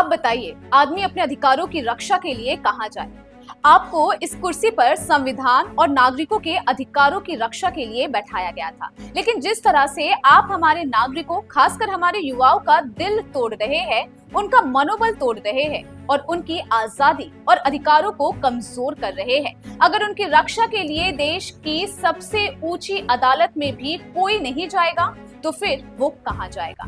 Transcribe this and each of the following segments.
आप बताइए, आदमी अपने अधिकारों की रक्षा के लिए कहां जाए? आपको इस कुर्सी पर संविधान और नागरिकों के अधिकारों की रक्षा के लिए बैठाया गया था, लेकिन जिस तरह से आप हमारे नागरिकों, खासकर हमारे युवाओं का दिल तोड़ रहे हैं, उनका मनोबल तोड़ रहे हैं और उनकी आजादी और अधिकारों को कमजोर कर रहे हैं, अगर उनकी रक्षा के लिए देश की सबसे ऊंची अदालत में भी कोई नहीं जाएगा, तो फिर वो कहां जाएगा?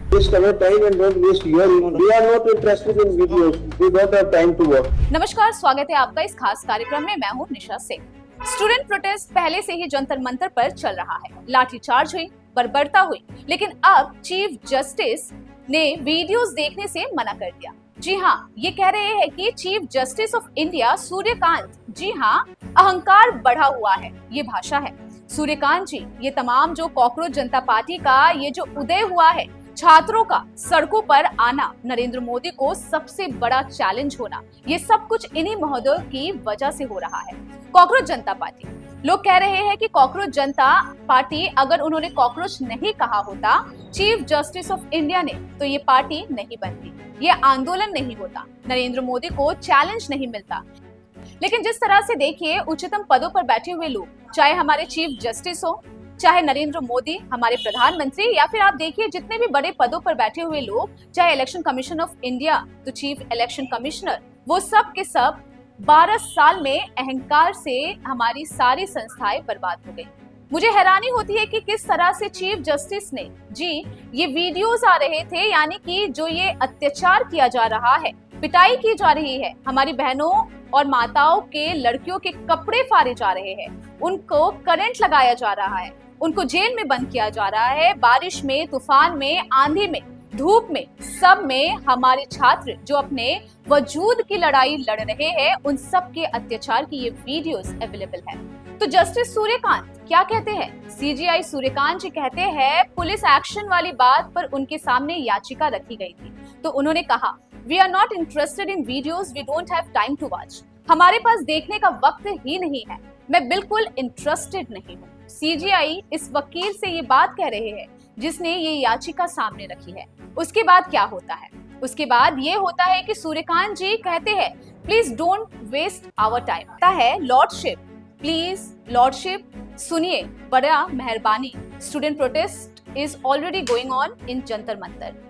नमस्कार, स्वागत है आपका इस खास कार्यक्रम में। मैं हूं निशा सिंह। स्टूडेंट प्रोटेस्ट पहले से ही जंतर मंतर पर चल रहा है। लाठीचार्ज हुई, बर्बरता हुई, लेकिन अब चीफ जस्टिस ने वीडियोस देखने से मना कर दिया। जी हाँ, ये कह रहे हैं कि chief justice of India Suryakant, जी हाँ, अहंकार बढ़ा हुआ है, ये भाषा है। सूर्यकांत जी, ये तमाम जो कॉकरोच जनता पार्टी का ये जो उदय हुआ है, छात्रों का सड़कों पर आना, नरेंद्र मोदी को सबसे बड़ा चैलेंज होना, ये सब कुछ इन्हीं महोदयों की वजह से हो रहा है। कॉकरोच जनता पार्टी, लोग कह रहे हैं कि कॉकरोच जनता पार्टी, अगर उन्होंने कॉकरोच नहीं कहा होता चीफ जस्टिस ऑफ इंडिया ने, तो ये पार्टी नहीं बनती, ये आंदोलन नहीं होता, नरेंद्र मोदी को चैलेंज नहीं मिलता। लेकिन जिस तरह से देखिए, उच्चतम पदों पर बैठे हुए लोग, चाहे हमारे चीफ जस्टिस हो, चाहे नरेंद्र मोदी हमारे प्रधानमंत्री, या फिर आप देखिए जितने भी बड़े पदों पर बैठे हुए लोग, चाहे इलेक्शन कमीशन ऑफ इंडिया, तो चीफ इलेक्शन कमिश्नर, वो सब के सब 12 साल में अहंकार से हमारी सारी संस्थाएं बर्बाद हो गई। मुझे हैरानी होती है कि किस तरह से चीफ जस्टिस ने, जी, ये वीडियोस आ रहे थे, यानी कि जो ये अत्याचार किया जा रहा है, पिटाई की जा रही है, हमारी बहनों और माताओं के, लड़कियों के कपड़े फाड़े जा रहे हैं, उनको करंट लगाया जा रहा है, उनको जेल में बंद किया जा रहा है, बारिश में, तूफान में, आंधी में, धूप में, सब में हमारे छात्र जो अपने वजूद की लड़ाई लड़ रहे हैं, उन सब के अत्याचार की ये वीडियोस अवेलेबल है। तो जस्टिस सूर्यकांत क्या कहते हैं? सीजीआई सूर्यकांत जी कहते हैं, पुलिस एक्शन वाली बात पर उनके सामने याचिका रखी गई थी, तो उन्होंने कहा, we are not interested in videos, we don't have time to watch. हमारे पास देखने का वक्त ही नहीं है, मैं बिल्कुल इंटरेस्टेड नहीं हूँ। सीजीआई इस वकील से ये बात कह रहे हैं जिसने ये याचिका सामने रखी है। उसके बाद क्या होता है? उसके बाद ये होता है कि सूर्यकांत जी कहते हैं, please don't waste our time. होता है, लॉर्डशिप, प्लीज लॉर्डशिप सुनिए, बड़ा मेहरबानी, student protest is already going on in Jantar Mantar.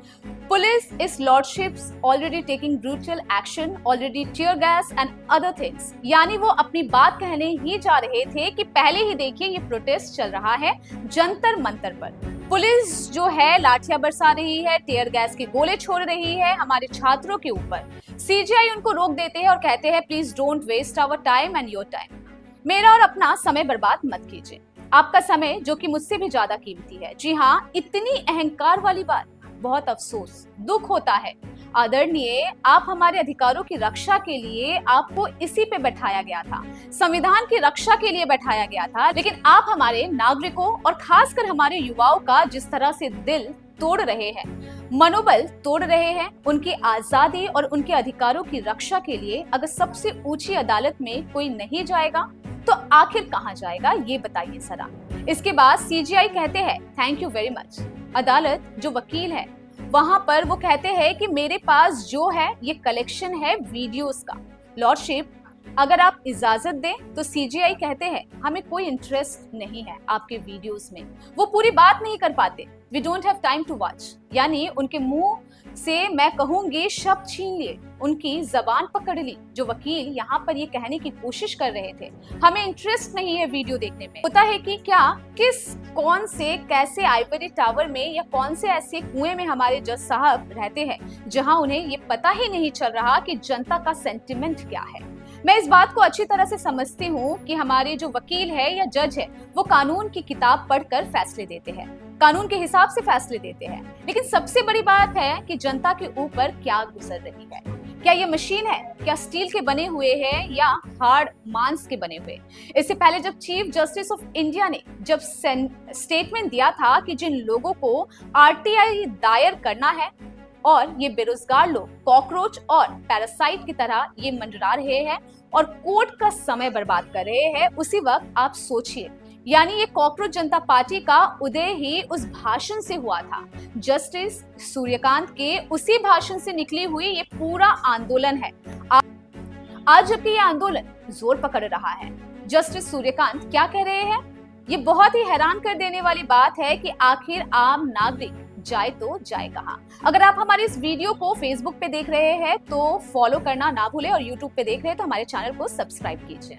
Police is lordships already taking brutal action, already tear gas and other things। यानी वो अपनी बात कहने ही जा रहे थे कि पहले ही देखिए ये प्रोटेस्ट चल रहा है जंतर मंतर पर। पुलिस जो है लाठियां बरसा रही है, टीयर गैस के गोले छोड़ रही है हमारे छात्रों के ऊपर। सीजीआई उनको रोक देते हैं और कहते हैं, please don't waste our time and your time. मेरा और अपना समय बर्बाद मत कीजिए, आपका समय जो कि मुझसे भी ज्यादा कीमती है। जी हाँ, इतनी अहंकार वाली बात, बहुत अफसोस, दुख होता है। आदरणीय, आप हमारे अधिकारों की रक्षा के लिए आपको इसी पे बैठाया गया था, संविधान की रक्षा के लिए बैठाया गया था, लेकिन आप हमारे नागरिकों और खासकर हमारे युवाओं का जिस तरह से दिल तोड़ रहे हैं, मनोबल तोड़ रहे हैं, उनकी आजादी और उनके अधिकारों की रक्षा के लिए अगर सबसे ऊंची अदालत में कोई नहीं जाएगा, तो आखिर कहां जाएगा, ये बताइए जरा। इसके बाद सीजीआई कहते हैं, थैंक यू वेरी मच। अदालत जो वकील है वहां पर वो कहते हैं कि मेरे पास जो है ये कलेक्शन है वीडियोस का। लॉर्डशिप, अगर आप इजाजत दें तो सीजीआई कहते हैं, हमें कोई इंटरेस्ट नहीं है आपके वीडियोस में। वो पूरी बात नहीं कर पाते, we don't have time to watch, यानी उनके मुंह से मैं कहूंगी शब्द छीन लिए, उनकी जबान पकड़ ली। जो वकील यहाँ पर ये कहने की कोशिश कर रहे थे, हमें इंटरेस्ट नहीं है वीडियो देखने में। होता है कि क्या, किस, कौन से, कैसे आइवरी टावर में या कौन से ऐसे कुएं में हमारे जज साहब रहते हैं जहां उन्हें ये पता ही नहीं चल रहा कि जनता का सेंटिमेंट क्या है। मैं इस बात को अच्छी तरह से समझती हूँ कि हमारे जो वकील है या जज है, वो कानून की किताब पढ़कर फैसले देते हैं, कानून के हिसाब से फैसले देते हैं, लेकिन सबसे बड़ी बात है कि जनता के ऊपर क्या गुजर रही है। क्या ये मशीन है, क्या स्टील के बने हुए हैं या हार्ड मांस के बने हुए? इससे पहले जब चीफ जस्टिस ऑफ इंडिया ने जब स्टेटमेंट दिया था कि जिन लोगों को आरटीआई दायर करना है और ये बेरोजगार लोग कॉकरोच और पैरासाइट की तरह ये मंडरा रहे हैं और कोर्ट का समय बर्बाद कर रहे हैं, उसी वक्त आप सोचिए यानी ये कॉकरोच जनता पार्टी का उदय ही उस भाषण से हुआ था। जस्टिस सूर्यकांत के उसी भाषण से निकली हुई ये पूरा आंदोलन है। आज जबकि ये आंदोलन जोर पकड़ रहा है, जस्टिस सूर्यकांत क्या कह रहे हैं? ये बहुत ही हैरान कर देने वाली बात है कि आखिर आम नागरिक जाए तो जाए कहां। अगर आप हमारे इस वीडियो को फेसबुक पे देख रहे हैं तो फॉलो करना ना भूलें और यूट्यूब पे देख रहे हैं तो हमारे चैनल को सब्सक्राइब कीजिए।